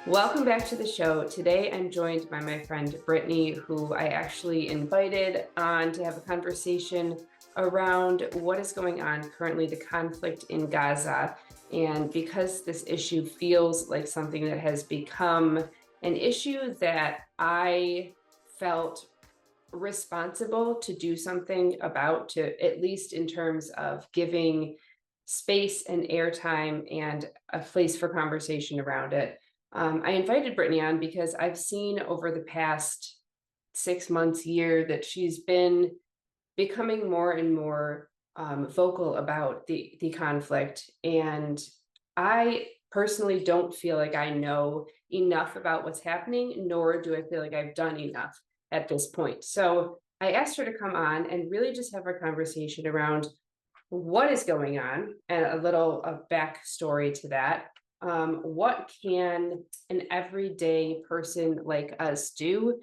Welcome back to the show. Today I'm joined by my friend Brittany, who I actually invited on to have a conversation around what is going on currently, the conflict in Gaza. And because this issue feels like something that has become an issue that I felt responsible to do something about, to at least in terms of giving space and airtime and a place for conversation around it. I invited Brittany on because I've seen over the past 6 months, year, that she's been becoming more and more vocal about the conflict. And I personally don't feel like I know enough about what's happening, nor do I feel like I've done enough at this point. So I asked her to come on and really just have a conversation around what is going on and a little backstory to that. What can an everyday person like us do?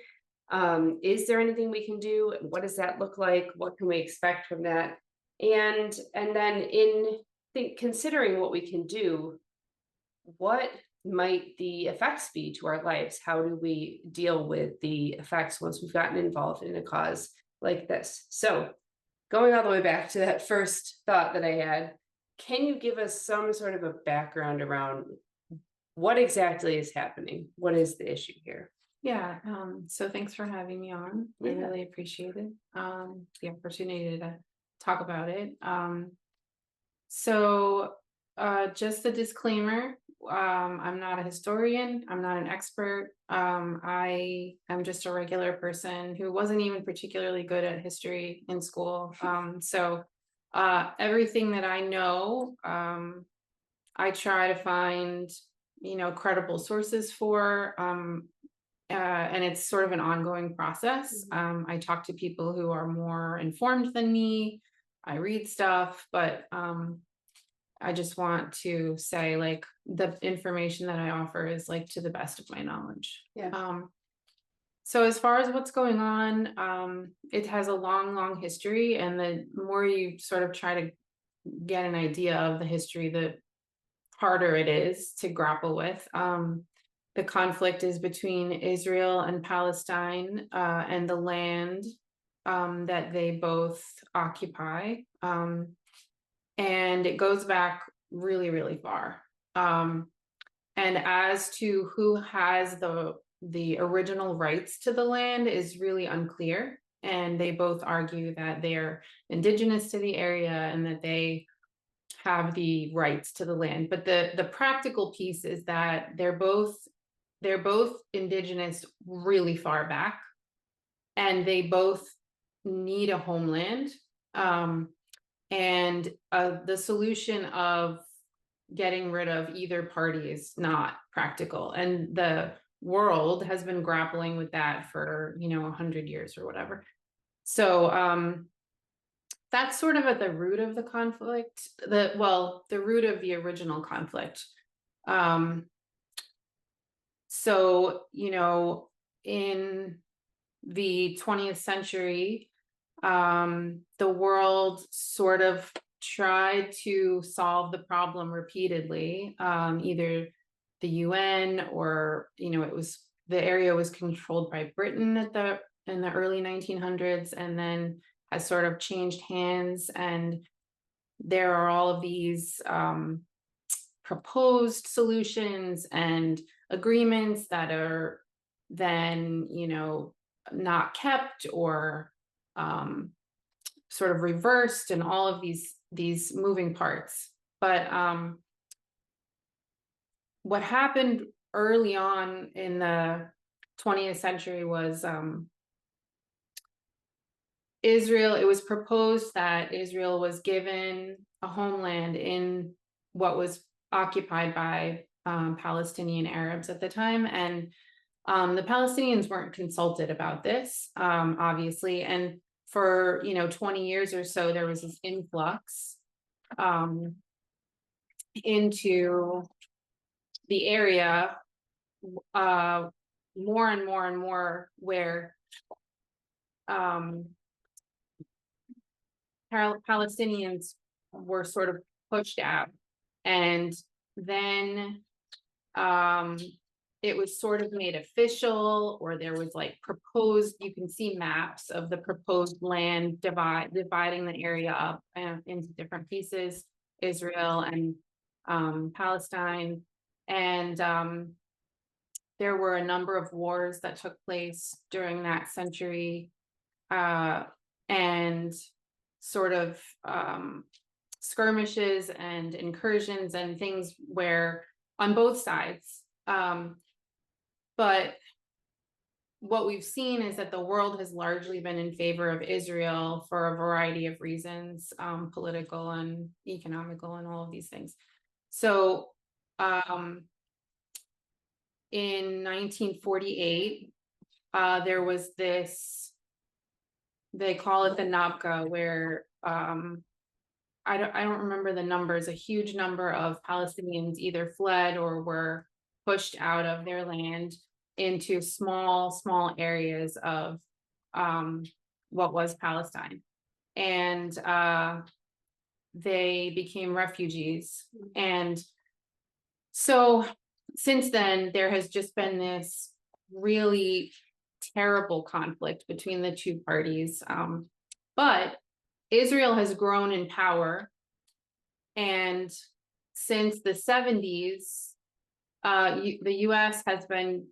Is there anything we can do? What does that look like? What can we expect from that? And then considering what we can do, what might the effects be to our lives? How do we deal with the effects once we've gotten involved in a cause like this? So going all the way back to that first thought that I had, can you give us some sort of a background around what exactly is happening? What is the issue here? Yeah, so thanks for having me on. I really appreciate it. The opportunity to talk about it. So just a disclaimer, I'm not a historian, I'm not an expert. I am just a regular person who wasn't even particularly good at history in school. So everything that I know, I try to find, credible sources for, and it's sort of an ongoing process. I talk to people who are more informed than me. I read stuff, but I just want to say, like, the information that I offer is like to the best of my knowledge. So as far as what's going on, it has a long history, and the more you sort of try to get an idea of the history, the harder it is to grapple with. The conflict is between Israel and Palestine, and the land that they both occupy. And it goes back really far. And as to who has the original rights to the land is really unclear. And they both argue that they're indigenous to the area and that they have the rights to the land. But the practical piece is that they're both indigenous really far back, and they both need a homeland. And the solution of getting rid of either party is not practical. And the world has been grappling with that for, 100 years or whatever. So that's sort of at the root of the conflict, the root of the original conflict. So, in the 20th century, the world sort of tried to solve the problem repeatedly, either the UN or, the area was controlled by Britain in the early 1900s, and then has sort of changed hands. And there are all of these proposed solutions and agreements that are then, not kept or sort of reversed, and all of these moving parts. But what happened early on in the 20th century was Israel. It was proposed that Israel was given a homeland in what was occupied by Palestinian Arabs at the time, and the Palestinians weren't consulted about this, obviously. And for 20 years or so, there was this influx into the area, more and more, where Palestinians were sort of pushed out. And then it was sort of made official, or there was like proposed, you can see maps of the proposed land dividing the area up into different pieces, Israel and Palestine. And there were a number of wars that took place during that century, and sort of skirmishes and incursions and things where on both sides. But what we've seen is that the world has largely been in favor of Israel for a variety of reasons, political and economical and all of these things. So in 1948, there was this, they call it the Nabka, where I don't remember the numbers, a huge number of Palestinians either fled or were pushed out of their land into small areas of what was Palestine. And they became refugees. And so since then, there has just been this really terrible conflict between the two parties. But Israel has grown in power. And since the 70s, the US has been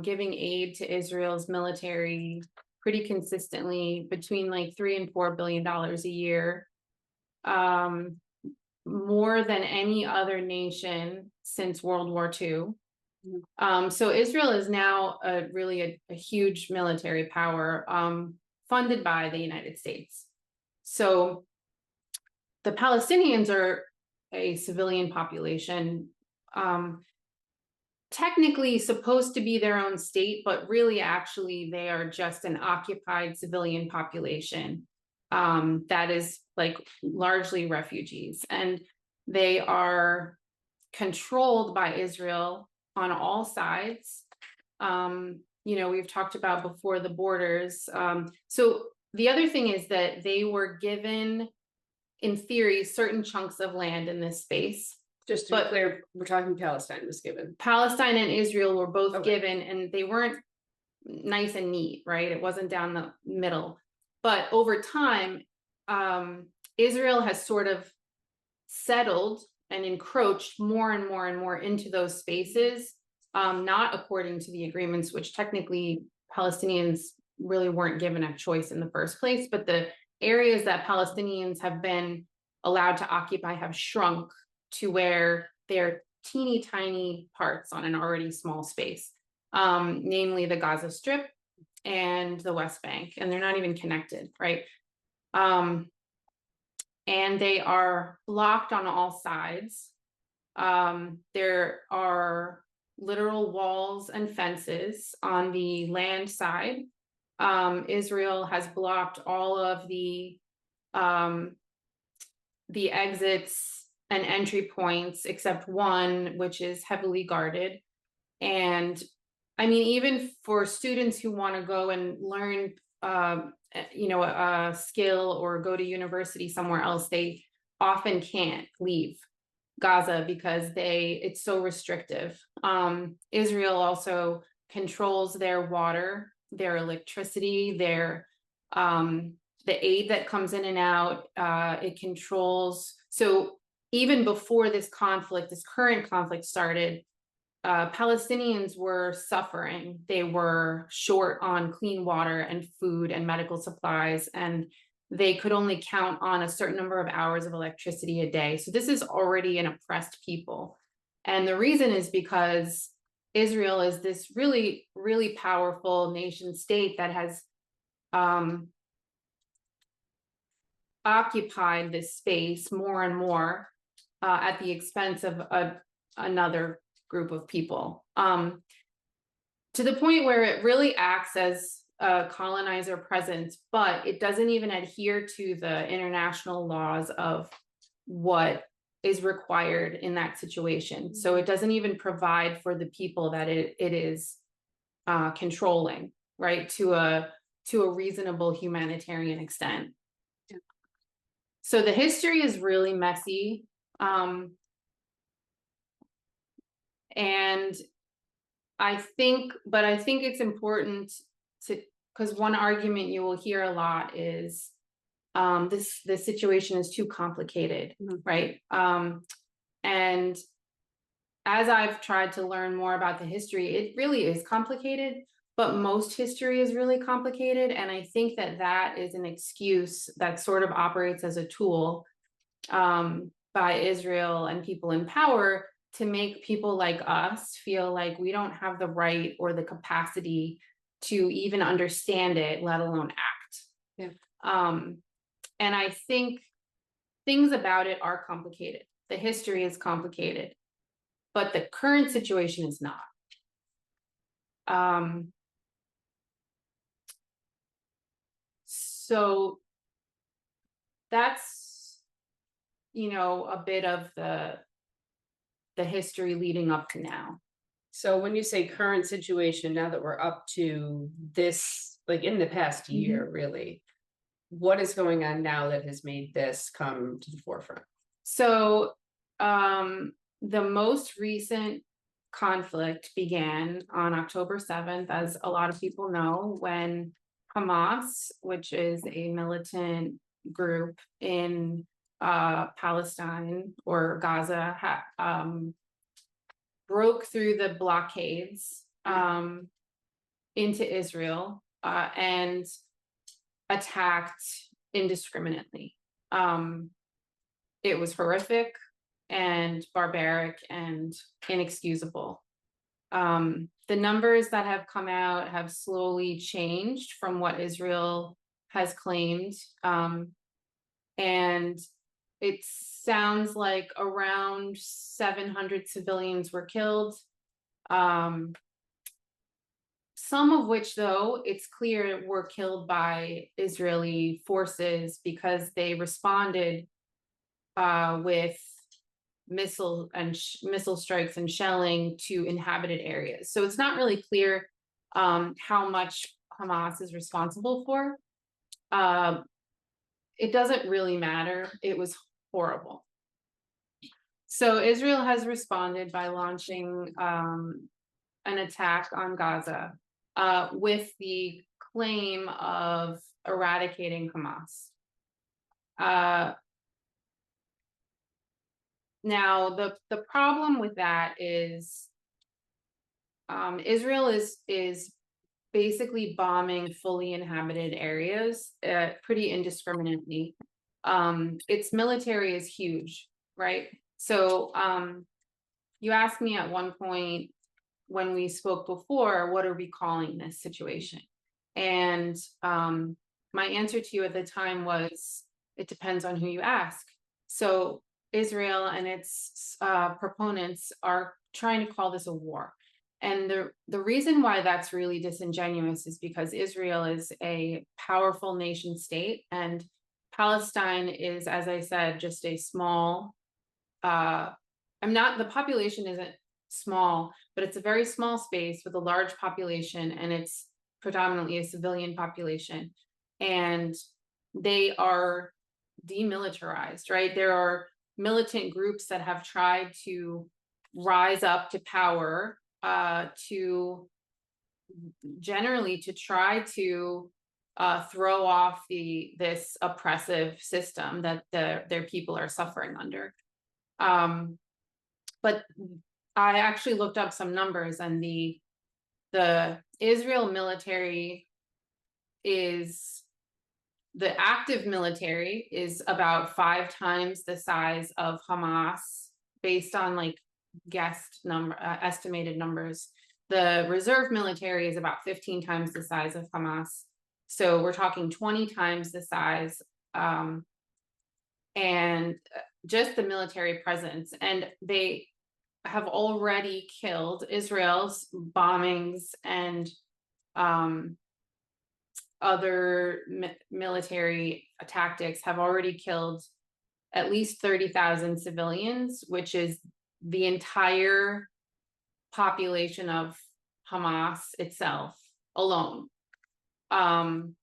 giving aid to Israel's military pretty consistently, between like $3 and $4 billion a year, more than any other nation since World War II. So Israel is now really a huge military power, funded by the United States. So the Palestinians are a civilian population, technically supposed to be their own state, but really actually they are just an occupied civilian population that is like largely refugees, and they are controlled by Israel on all sides. You know, we've talked about before the borders. So the other thing is that they were given, in theory, certain chunks of land in this space. Just to be clear, we're talking Palestine was given. Palestine and Israel were both given, and they weren't nice and neat, right? It wasn't down the middle. But over time, Israel has sort of settled and encroached more and more into those spaces, not according to the agreements, which technically Palestinians really weren't given a choice in the first place. But the areas that Palestinians have been allowed to occupy have shrunk to where they're teeny tiny parts on an already small space, namely the Gaza Strip and the West Bank, and they're not even connected, right? And they are blocked on all sides. There are literal walls and fences on the land side. Israel has blocked all of the exits and entry points except one, which is heavily guarded. And I mean, even for students who want to go and learn, you know, a skill or go to university somewhere else, they often can't leave Gaza because it's so restrictive. Israel also controls their water, their electricity, their the aid that comes in and out. It controls. So even before this current conflict started, Palestinians were suffering. They were short on clean water and food and medical supplies, and they could only count on a certain number of hours of electricity a day. So this is already an oppressed people. And the reason is because Israel is this really, really powerful nation state that has occupied this space more and more at the expense of another group of people, to the point where it really acts as a colonizer presence, but it doesn't even adhere to the international laws of what is required in that situation. So it doesn't even provide for the people that it is controlling, right, to a reasonable humanitarian extent. Yeah. So the history is really messy. And I think it's important to, because one argument you will hear a lot is this situation is too complicated, right? And as I've tried to learn more about the history, it really is complicated, but most history is really complicated. And I think that is an excuse that sort of operates as a tool by Israel and people in power to make people like us feel like we don't have the right or the capacity to even understand it, let alone act. Yeah. And I think things about it are complicated. The history is complicated, but the current situation is not. So that's, a bit of the history leading up to now. So when you say current situation, now that we're up to this, like in the past year, really, what is going on now that has made this come to the forefront? So the most recent conflict began on October 7th, as a lot of people know, when Hamas, which is a militant group in Palestine or Gaza, broke through the blockades into Israel and attacked indiscriminately. It was horrific and barbaric and inexcusable. The numbers that have come out have slowly changed from what Israel has claimed. And it sounds like around 700 civilians were killed. Some of which, though, it's clear were killed by Israeli forces because they responded with missile strikes and shelling to inhabited areas. So it's not really clear how much Hamas is responsible for. It doesn't really matter. It was horrible. So Israel has responded by launching an attack on Gaza with the claim of eradicating Hamas. Now, the problem with that is Israel is basically bombing fully inhabited areas pretty indiscriminately. Its military is huge, right? So you asked me at one point when we spoke before, what are we calling this situation? And my answer to you at the time was, it depends on who you ask. So Israel and its proponents are trying to call this a war. And the reason why that's really disingenuous is because Israel is a powerful nation state and Palestine is, as I said, just a small, the population isn't small, but it's a very small space with a large population and it's predominantly a civilian population. And they are demilitarized, right? There are militant groups that have tried to rise up to power to try to throw off this oppressive system that their people are suffering under. But I actually looked up some numbers, and the Israel military the active military is about 5 times the size of Hamas based on estimated numbers. The reserve military is about 15 times the size of Hamas. So we're talking 20 times the size, and just the military presence. And they have already killed Israel's bombings and other military tactics have already killed at least 30,000 civilians, which is the entire population of Hamas itself alone. And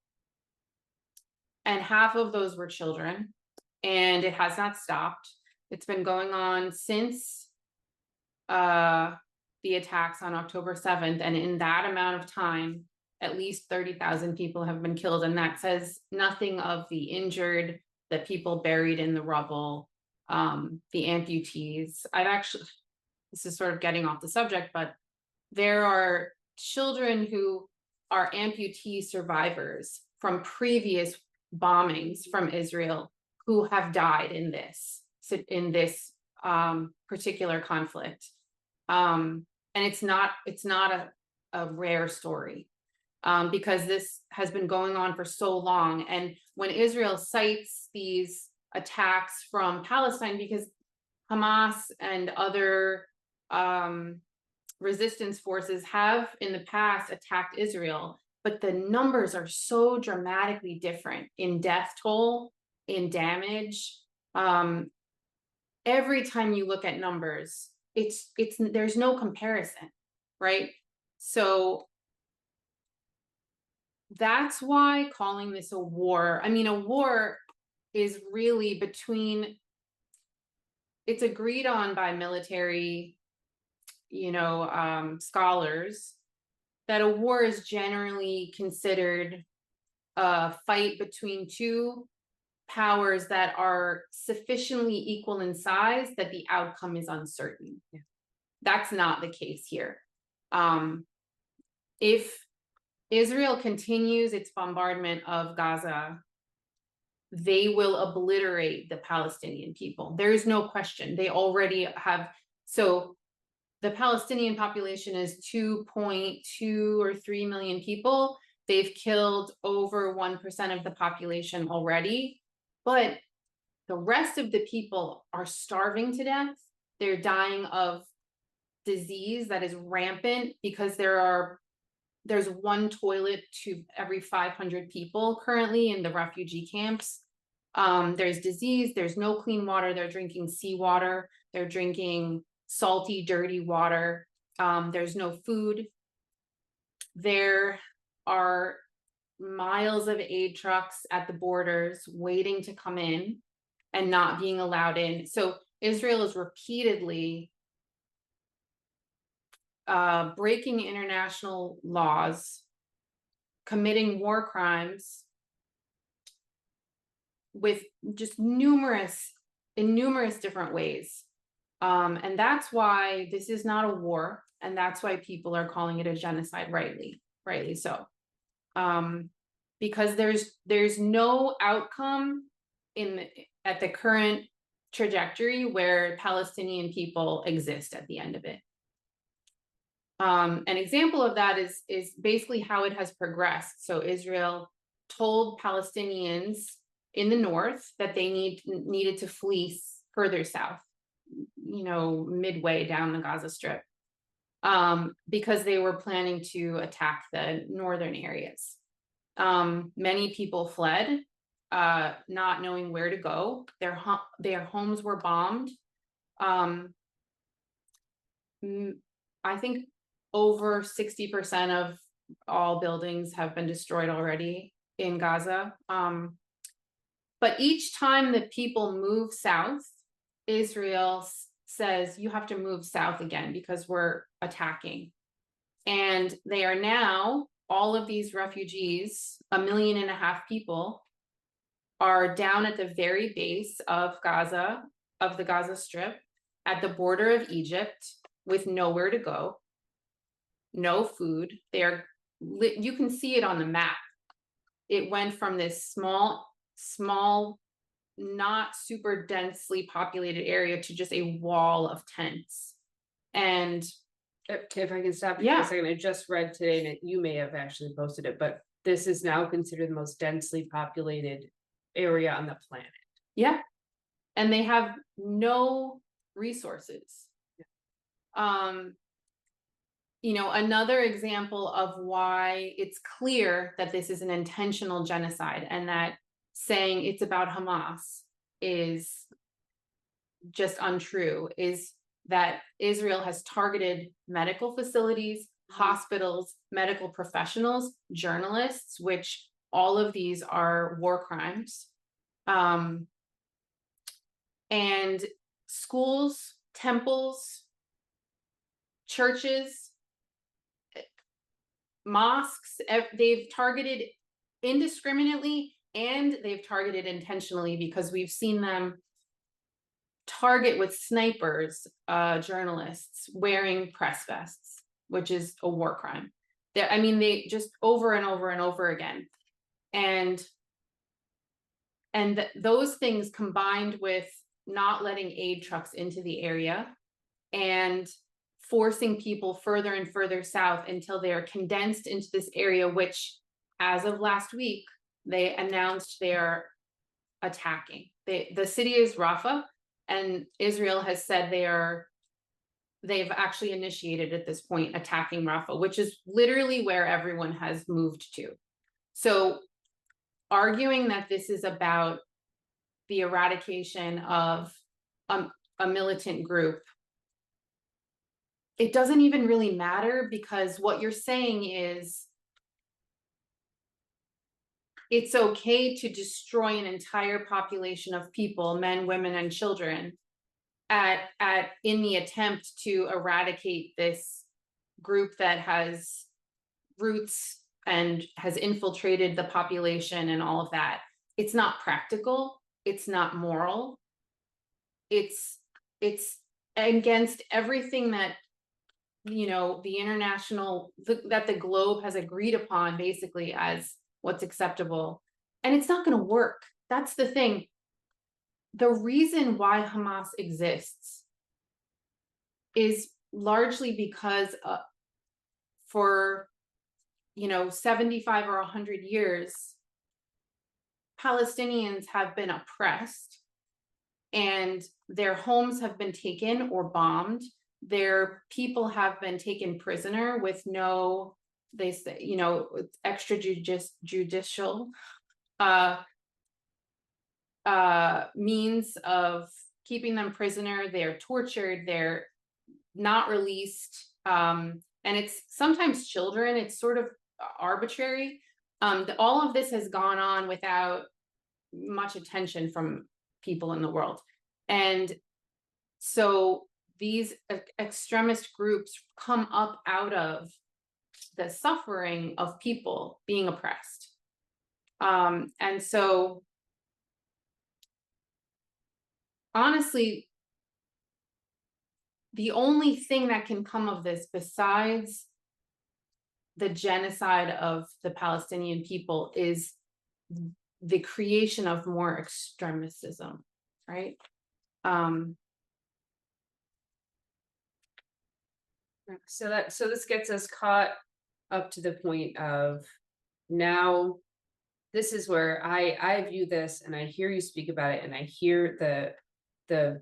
half of those were children, and it has not stopped. It's been going on since the attacks on October 7th. And in that amount of time, at least 30,000 people have been killed. And that says nothing of the injured, the people buried in the rubble, the amputees. This is sort of getting off the subject, but there are children who are amputee survivors from previous bombings from Israel who have died in this particular conflict. And it's not a rare story, because this has been going on for so long. And when Israel cites these attacks from Palestine, because Hamas and other resistance forces have in the past attacked Israel, but the numbers are so dramatically different in death toll, in damage. Every time you look at numbers, there's no comparison, right? So that's why calling this a war, I mean, a war is really it's agreed on by military, scholars, that a war is generally considered a fight between two powers that are sufficiently equal in size that the outcome is uncertain. Yeah. That's not the case here. If Israel continues its bombardment of Gaza, they will obliterate the Palestinian people. There is no question. They already have. So the Palestinian population is 2.2 or 3 million people. They've killed over 1% of the population already, but the rest of the people are starving to death. They're dying of disease that is rampant because there's one toilet to every 500 people currently in the refugee camps. There's disease, there's no clean water. They're drinking seawater. They're drinking salty, dirty water. There's no food. There are miles of aid trucks at the borders waiting to come in and not being allowed in. So Israel is repeatedly breaking international laws, committing war crimes with just numerous different ways. And that's why this is not a war, and that's why people are calling it a genocide, rightly so. Because there's no outcome at the current trajectory where Palestinian people exist at the end of it. An example of that is basically how it has progressed. So Israel told Palestinians in the north that they needed to flee further south, midway down the Gaza Strip, because they were planning to attack the northern areas. Many people fled, not knowing where to go. Their homes were bombed. I think over 60% of all buildings have been destroyed already in Gaza. But each time that people move south, Israel says, you have to move south again because we're attacking. And they are now, all of these refugees, 1.5 million people, are down at the very base of Gaza, of the Gaza Strip, at the border of Egypt, with nowhere to go, no food. You can see it on the map. It went from this small, not super densely populated area to just a wall of tents. And if I can stop you for a second, I just read today, and you may have actually posted it, but this is now considered the most densely populated area on the planet. Yeah. And they have no resources. Another example of why it's clear that this is an intentional genocide, and that saying it's about Hamas is just untrue, is that Israel has targeted medical facilities, hospitals, medical professionals, journalists, which all of these are war crimes, and schools, temples, churches, mosques, they've targeted indiscriminately and they've targeted intentionally, because we've seen them target with snipers journalists wearing press vests, which is a war crime. I mean, they just over and over and over again. And those things, combined with not letting aid trucks into the area and forcing people further and further south until they are condensed into this area, which as of last week, they announced they are attacking. The city is Rafah, and Israel has said they've actually initiated at this point attacking Rafah, which is literally where everyone has moved to. So arguing that this is about the eradication of a militant group, it doesn't even really matter, because what you're saying is it's okay to destroy an entire population of people, men, women, and children, in the attempt to eradicate this group that has roots and has infiltrated the population and all of that. It's not practical. It's not moral. It's against everything that, you know, the international, that the globe has agreed upon basically as what's acceptable. And it's not going to work. That's the thing. The reason why Hamas exists is largely because for, 75 or 100 years, Palestinians have been oppressed and their homes have been taken or bombed. Their people have been taken prisoner with no, they say, extrajudicial means of keeping them prisoner. They're tortured, they're not released, and it's sometimes children. It's sort of arbitrary. All of this has gone on without much attention from people in the world, and so these extremist groups come up out of the suffering of people being oppressed, and so honestly, the only thing that can come of this, besides the genocide of the Palestinian people, is the creation of more extremism, right? So this gets us caught up to the point of now. This is where I view this, and I hear you speak about it, and I hear the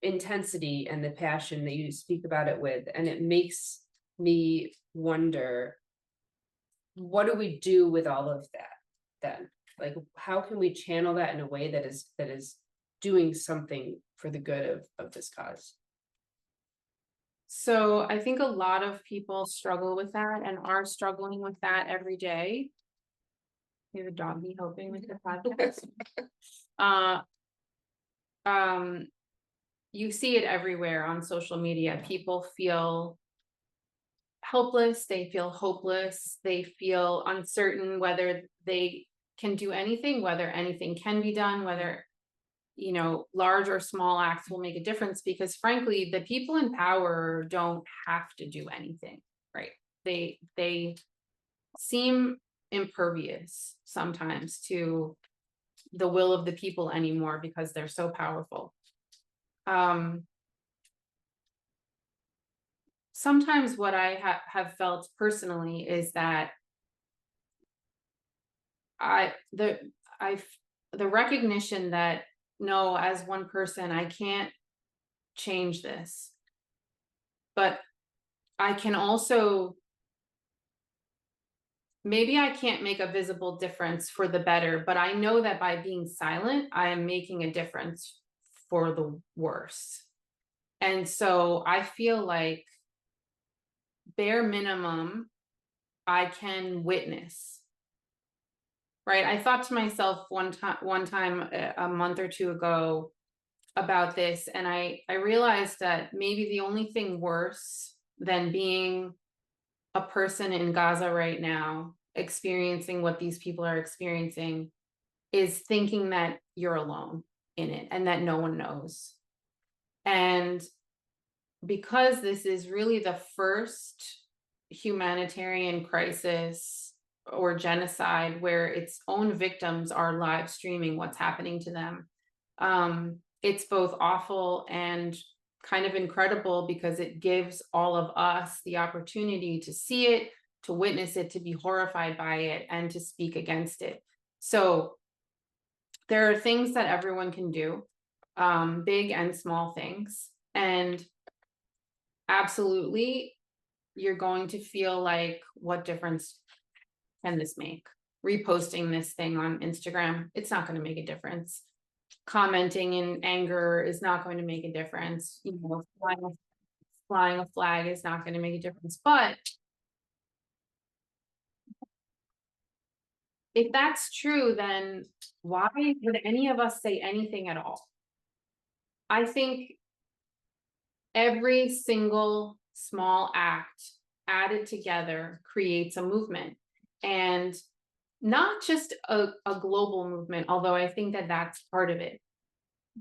intensity and the passion that you speak about it with, and it makes me wonder, what do we do with all of that then? Like, how can we channel that in a way that is doing something for the good of this cause? So I think a lot of people struggle with that and are struggling with that every day. We have a doggy helping with the podcast. You see it everywhere on social media. People feel helpless, they feel hopeless, they feel uncertain whether they can do anything, whether anything can be done, whether, large or small acts will make a difference, because frankly, the people in power don't have to do anything, right? They seem impervious sometimes to the will of the people anymore because they're so powerful. Sometimes what I have felt personally is that the recognition that, no, as one person, I can't change this, but I can also, maybe I can't make a visible difference for the better, but I know that by being silent, I am making a difference for the worse. And so I feel like, bare minimum, I can witness, right? I thought to myself one time a month or two ago, about this, and I realized that maybe the only thing worse than being a person in Gaza right now, experiencing what these people are experiencing, is thinking that you're alone in it and that no one knows. And because this is really the first humanitarian crisis or genocide where its own victims are live streaming what's happening to them, it's both awful and kind of incredible, because it gives all of us the opportunity to see it, to witness it, to be horrified by it, and to speak against it. So there are things that everyone can do, big and small things. And absolutely, you're going to feel like, what difference can this make? Reposting this thing on Instagram, it's not going to make a difference. Commenting in anger is not going to make a difference. You know, flying a flag is not going to make a difference. But if that's true, then why would any of us say anything at all? I think every single small act added together creates a movement, and not just a global movement, although I think that that's part of it,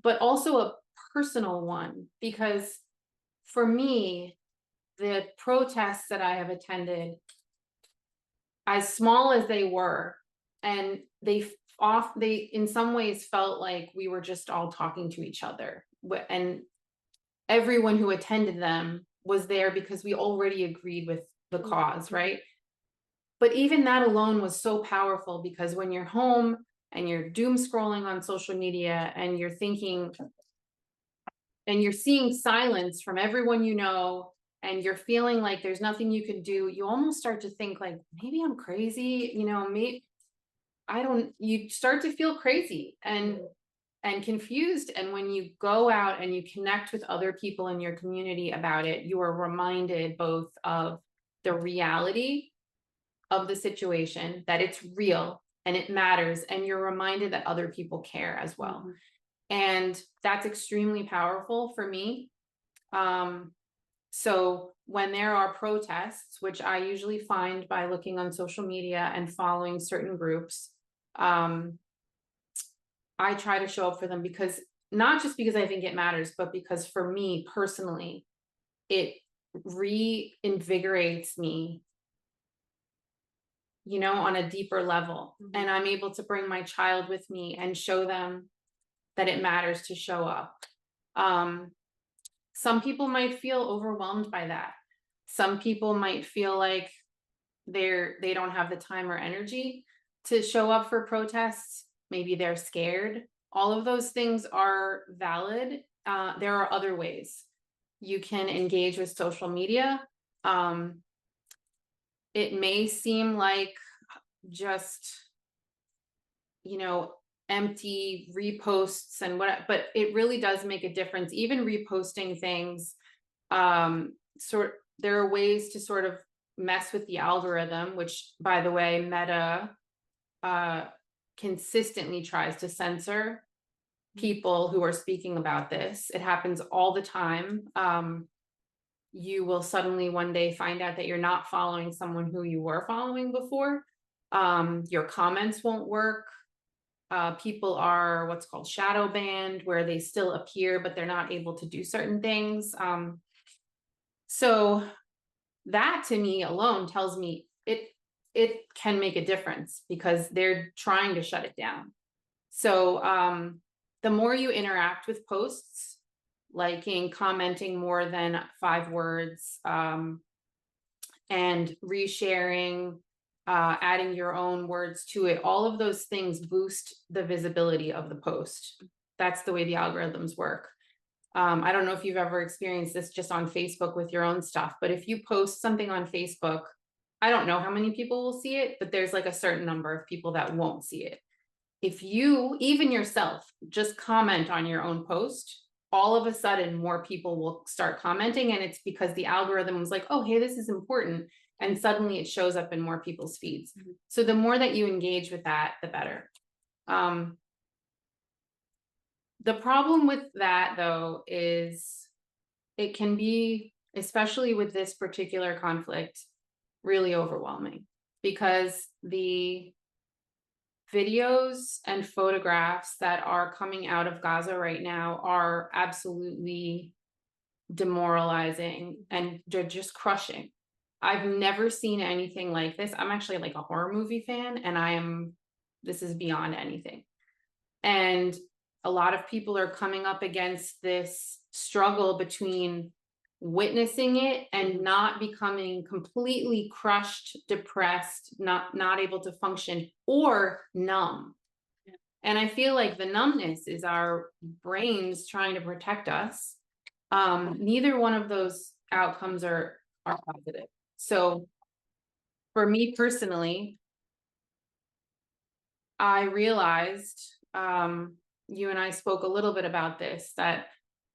but also a personal one. Because for me, the protests that I have attended, as small as they were, and they in some ways felt like we were just all talking to each other, and everyone who attended them was there because we already agreed with the cause, right? But even that alone was so powerful, because when you're home and you're doom scrolling on social media and you're thinking, and you're seeing silence from everyone you know, and you're feeling like there's nothing you can do, you almost start to think like, maybe I'm crazy, you know, maybe you start to feel crazy and confused. And when you go out and you connect with other people in your community about it, you are reminded both of the reality of the situation, that it's real and it matters, and you're reminded that other people care as well. And that's extremely powerful for me. So when there are protests, which I usually find by looking on social media and following certain groups, I try to show up for them, because not just because I think it matters, but because for me personally, it reinvigorates me, you know, on a deeper level. And I'm able to bring my child with me and show them that it matters to show up. Some people might feel overwhelmed by that. Some people might feel like they don't have the time or energy to show up for protests. Maybe they're scared. All of those things are valid. There are other ways you can engage with social media. It may seem like just, you know, empty reposts and what, but it really does make a difference. Even reposting things, there are ways to sort of mess with the algorithm, which, by the way, Meta consistently tries to censor people who are speaking about this. It happens all the time. You will suddenly one day find out that you're not following someone who you were following before. Your comments won't work. People are what's called shadow banned, where they still appear, but they're not able to do certain things. So that to me alone tells me it can make a difference, because they're trying to shut it down. So the more you interact with posts, liking, commenting more than 5 words, and resharing, adding your own words to it, all of those things boost the visibility of the post. That's the way the algorithms work. I don't know if you've ever experienced this just on Facebook with your own stuff, but if you post something on Facebook, I don't know how many people will see it, but there's like a certain number of people that won't see it. If you, even yourself, just comment on your own post, all of a sudden more people will start commenting, and it's because the algorithm was like, oh, hey, this is important, and suddenly it shows up in more people's feeds. So the more that you engage with that, the better. The problem with that, though, is it can be, especially with this particular conflict, really overwhelming, because the videos and photographs that are coming out of Gaza right now are absolutely demoralizing, and they're just crushing. I've never seen anything like this. I'm actually like a horror movie fan, and this is beyond anything. And a lot of people are coming up against this struggle between witnessing it and not becoming completely crushed, depressed, not able to function, or numb. And I feel like the numbness is our brains trying to protect us. Neither one of those outcomes are positive. So for me personally, I realized, you and I spoke a little bit about this, that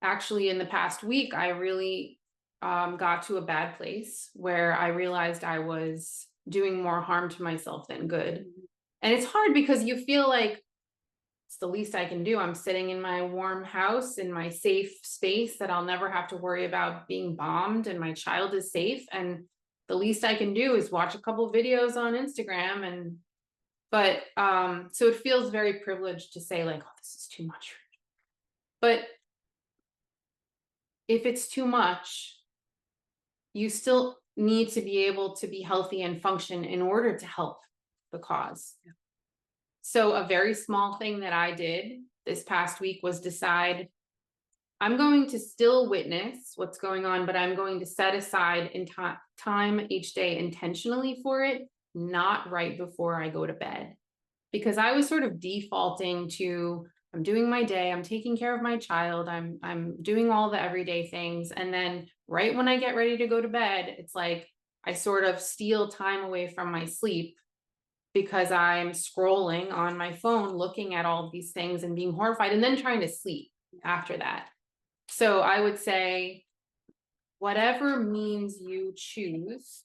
actually in the past week, I really got to a bad place where I realized I was doing more harm to myself than good. And it's hard because you feel like it's the least I can do. I'm sitting in my warm house in my safe space that I'll never have to worry about being bombed, and my child is safe. And the least I can do is watch a couple videos on Instagram. But so it feels very privileged to say like, oh, this is too much. But if it's too much, you still need to be able to be healthy and function in order to help the cause. Yeah. So a very small thing that I did this past week was decide I'm going to still witness what's going on, but I'm going to set aside time each day intentionally for it, not right before I go to bed. Because I was sort of defaulting to, I'm doing my day, I'm taking care of my child, I'm doing all the everyday things. And then right when I get ready to go to bed, it's like I sort of steal time away from my sleep because I'm scrolling on my phone, looking at all of these things and being horrified, and then trying to sleep after that. So I would say, whatever means you choose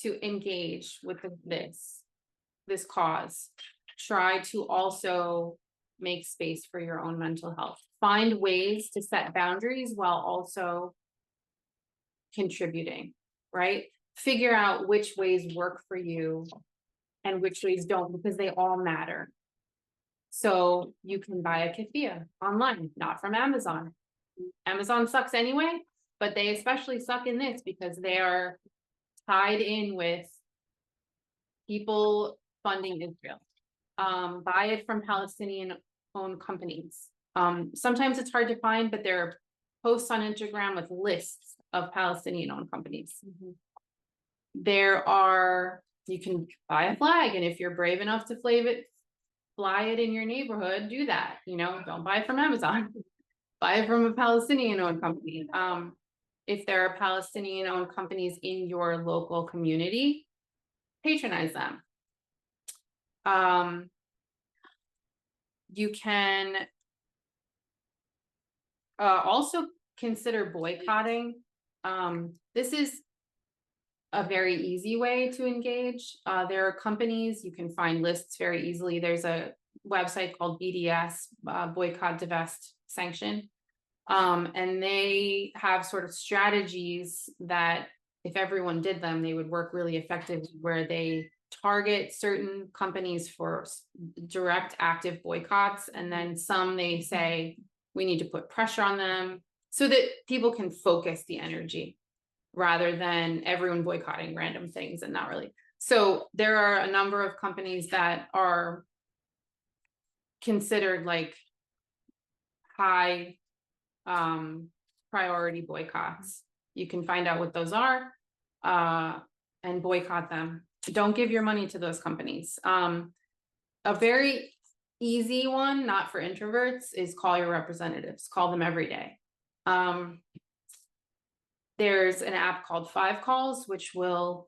to engage with this cause, try to also make space for your own mental health. Find ways to set boundaries while also contributing, right? Figure out which ways work for you and which ways don't, because they all matter. So you can buy a keffiyeh online, not from Amazon. Amazon sucks anyway, but they especially suck in this because they are tied in with people funding Israel. Buy it from Palestinian-owned companies. Sometimes it's hard to find, but there are posts on Instagram with lists of Palestinian-owned companies. Mm-hmm. You can buy a flag, and if you're brave enough to fly it in your neighborhood, do that. Don't buy it from Amazon. Buy it from a Palestinian-owned company. If there are Palestinian-owned companies in your local community, patronize them. You can also consider boycotting. This is a very easy way to engage. There are companies, you can find lists very easily. There's a website called BDS, Boycott, Divest, Sanction. And they have sort of strategies that if everyone did them, they would work really effectively, where they target certain companies for direct active boycotts. And then some, they say, we need to put pressure on them so that people can focus the energy rather than everyone boycotting random things and not really. So there are a number of companies that are considered like high priority boycotts. You can find out what those are and boycott them. Don't give your money to those companies. A very easy one, not for introverts, is call your representatives. Call them every day. There's an app called 5 Calls, which will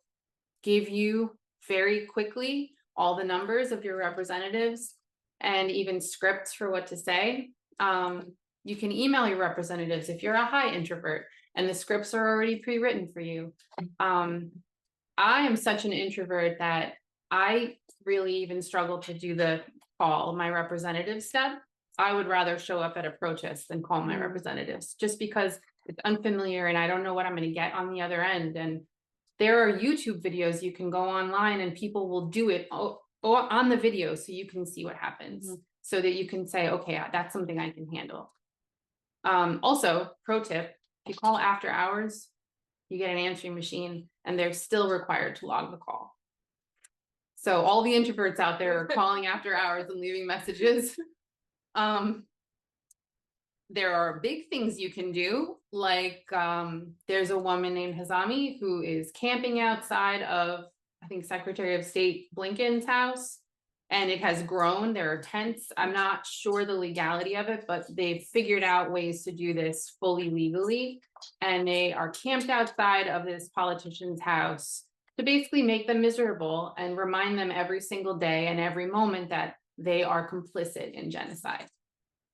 give you very quickly all the numbers of your representatives and even scripts for what to say. You can email your representatives if you're a high introvert and the scripts are already pre-written for you. I am such an introvert that I really even struggle to do the call my representative step. I would rather show up at a protest than call my representatives, just because it's unfamiliar and I don't know what I'm going to get on the other end. And there are YouTube videos you can go online and people will do it on the video so you can see what happens, so that you can say, okay, that's something I can handle. Also, pro tip, if you call after hours, you get an answering machine and they're still required to log the call. So all the introverts out there are calling after hours and leaving messages. There are big things you can do, like there's a woman named Hazami who is camping outside of, I think, Secretary of State Blinken's house, and it has grown. There are tents. I'm not sure the legality of it, but they've figured out ways to do this fully legally, and they are camped outside of this politician's house to basically make them miserable and remind them every single day and every moment that they are complicit in genocide.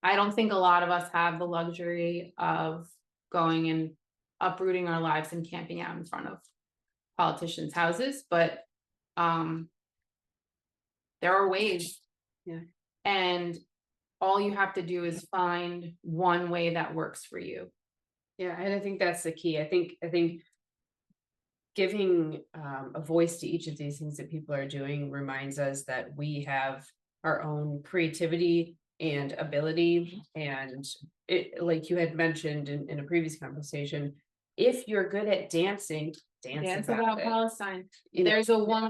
I don't think a lot of us have the luxury of going and uprooting our lives and camping out in front of politicians' houses, but there are ways. Yeah. And all you have to do is find one way that works for you. Yeah, and I think that's the key. I think giving a voice to each of these things that people are doing reminds us that we have our own creativity and ability. And it, like you had mentioned in a previous conversation, if you're good at dancing, dance about it. Palestine. You know?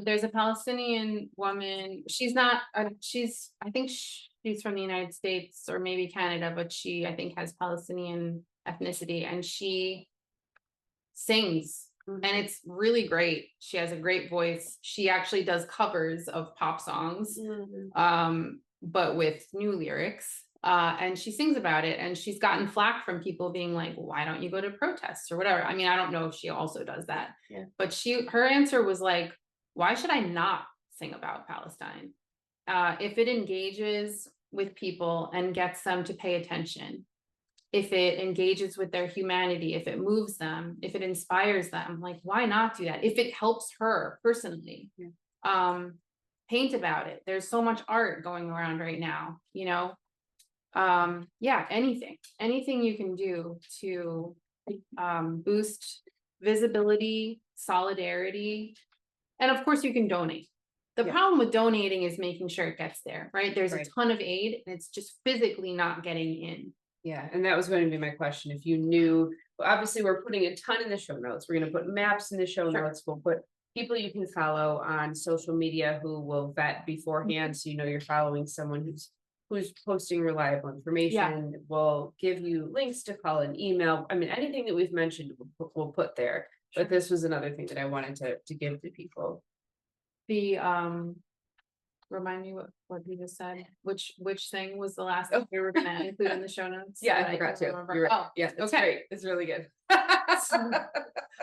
There's a Palestinian woman. She's not, I think she's from the United States or maybe Canada, but she, I think, has Palestinian ethnicity, and she sings. And it's really great. She has a great voice. She actually does covers of pop songs, but with new lyrics. And she sings about it, and she's gotten flack from people being like, why don't you go to protests or whatever? I mean, I don't know if she also does that. Yeah. But her answer was like, why should I not sing about Palestine? If it engages with people and gets them to pay attention, if it engages with their humanity, if it moves them, if it inspires them, like, why not do that? If it helps her personally, paint about it. There's so much art going around right now, you know? Yeah, anything you can do to boost visibility, solidarity, and of course you can donate. The problem with donating is making sure it gets there, right? There's a ton of aid and it's just physically not getting in. Yeah, and that was going to be my question. If you knew, well, obviously we're putting a ton in the show notes. We're going to put maps in the show notes. We'll put people you can follow on social media who will vet beforehand, so you know you're following someone who's posting reliable information. We'll give you links to call and email. I mean, anything that we've mentioned, we'll put there. But this was another thing that I wanted to give to people. The remind me what you just said. Which thing was the last thing we were going to include in the show notes? Yeah, I forgot to. Right. Oh, yeah, it's great. It's really good.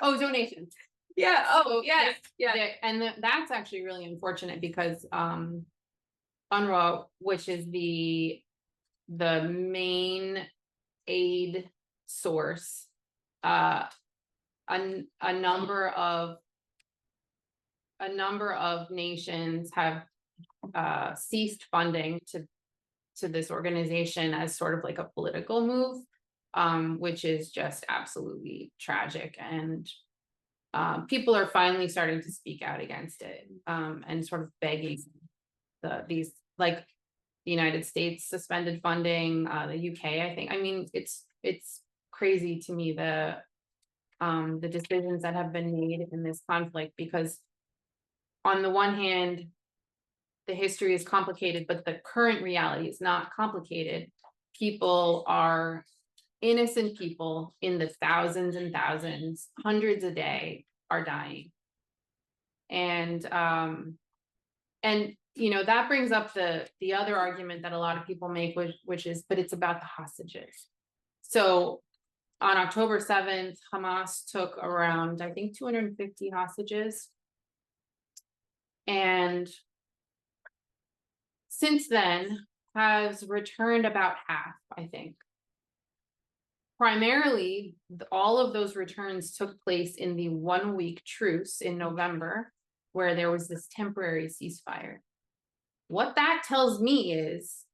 Oh, donations. Yeah. Oh, yes. Yeah. And that's actually really unfortunate because UNRWA, which is the main aid source, a number of nations have ceased funding to this organization as sort of like a political move, which is just absolutely tragic. And people are finally starting to speak out against it, and sort of begging these, like, the United States suspended funding, the UK, I think. I mean, it's crazy to me the decisions that have been made in this conflict, because on the one hand, the history is complicated, but the current reality is not complicated. People are innocent people in the thousands and thousands, hundreds a day, are dying. And you know, that brings up the other argument that a lot of people make, which is, but it's about the hostages. So on October 7th, Hamas took around, I think, 250 hostages. And since then has returned about half, I think. Primarily, all of those returns took place in the 1-week truce in November, where there was this temporary ceasefire. What that tells me is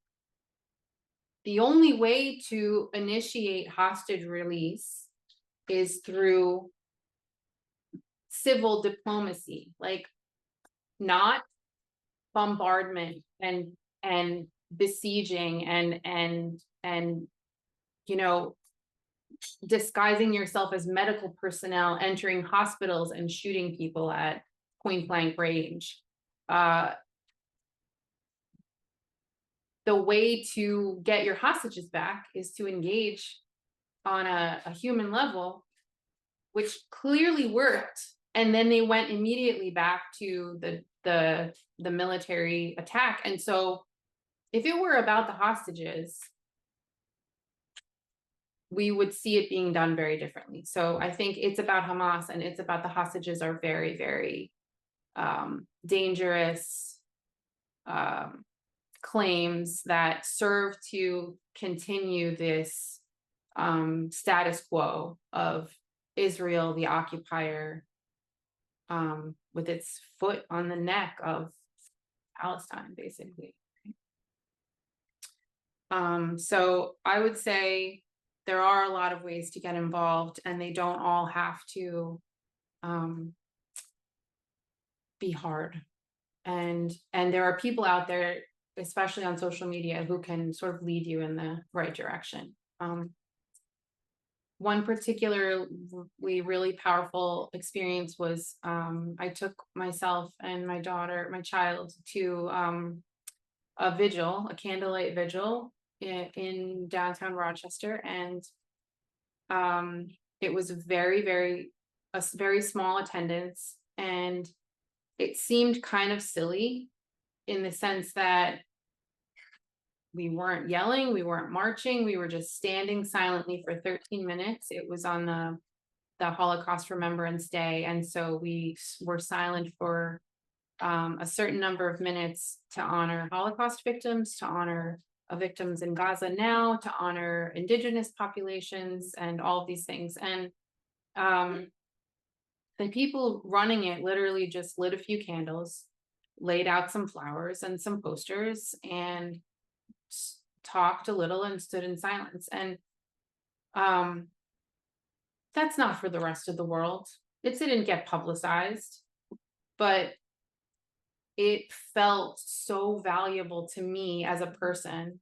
the only way to initiate hostage release is through civil diplomacy, like not bombardment and besieging and you know, disguising yourself as medical personnel, entering hospitals and shooting people at point blank range. The way to get your hostages back is to engage on a human level, which clearly worked. And then they went immediately back to the military attack. And so if it were about the hostages, we would see it being done very differently. So I think it's about Hamas and it's about the hostages are very, very dangerous claims that serve to continue this status quo of Israel, the occupier, with its foot on the neck of Palestine, basically. So I would say there are a lot of ways to get involved, and they don't all have to be hard. And there are people out there, especially on social media, who can sort of lead you in the right direction. One particularly really powerful experience was I took myself and my child, to a vigil, a candlelight vigil in downtown Rochester, and it was a very small attendance, and it seemed kind of silly in the sense that we weren't yelling, we weren't marching, we were just standing silently for 13 minutes. It was on the Holocaust Remembrance Day, and so we were silent for a certain number of minutes to honor Holocaust victims, to honor victims in Gaza now, to honor Indigenous populations, and all of these things. And the people running it literally just lit a few candles, laid out some flowers and some posters, and talked a little and stood in silence. And that's not for the rest of the world. It didn't get publicized, but it felt so valuable to me as a person,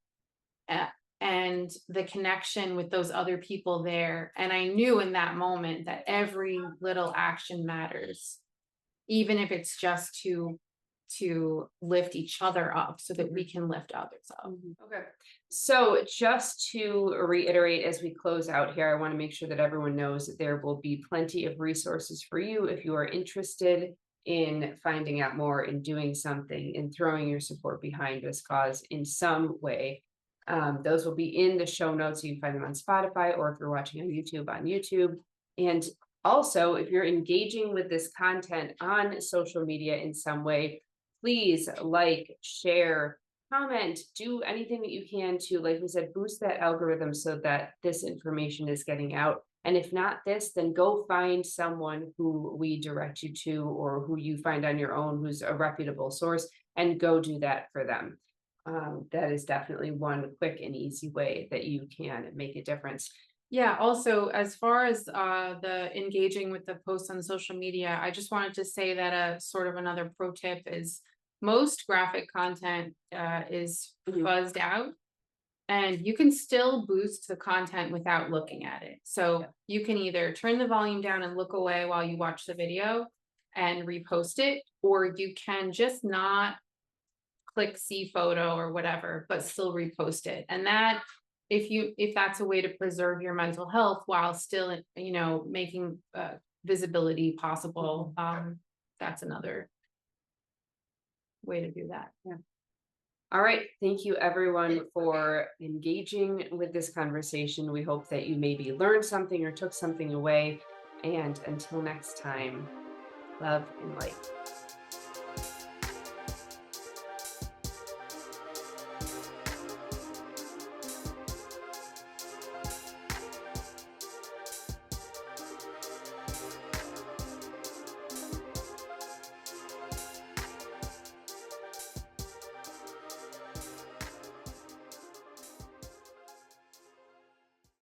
and the connection with those other people there. And I knew in that moment that every little action matters, even if it's just to lift each other up so that we can lift others up. Okay. So just to reiterate, as we close out here, I want to make sure that everyone knows that there will be plenty of resources for you if you are interested in finding out more and doing something and throwing your support behind this cause in some way. Those will be in the show notes. You can find them on Spotify, or if you're watching on YouTube. And also, if you're engaging with this content on social media in some way, please like, share, comment, do anything that you can to, like we said, boost that algorithm so that this information is getting out. And if not this, then go find someone who we direct you to, or who you find on your own, who's a reputable source, and go do that for them. That is definitely one quick and easy way that you can make a difference. Yeah, also, as far as the engaging with the posts on social media, I just wanted to say that a sort of another pro tip is most graphic content is buzzed out, and you can still boost the content without looking at it. So you can either turn the volume down and look away while you watch the video and repost it, or you can just not click see photo or whatever, but still repost it. And that, if that's a way to preserve your mental health while still, making visibility possible, that's another way to do that. Yeah. All right. Thank you, everyone, for engaging with this conversation. We hope that you maybe learned something or took something away. And until next time, love and light.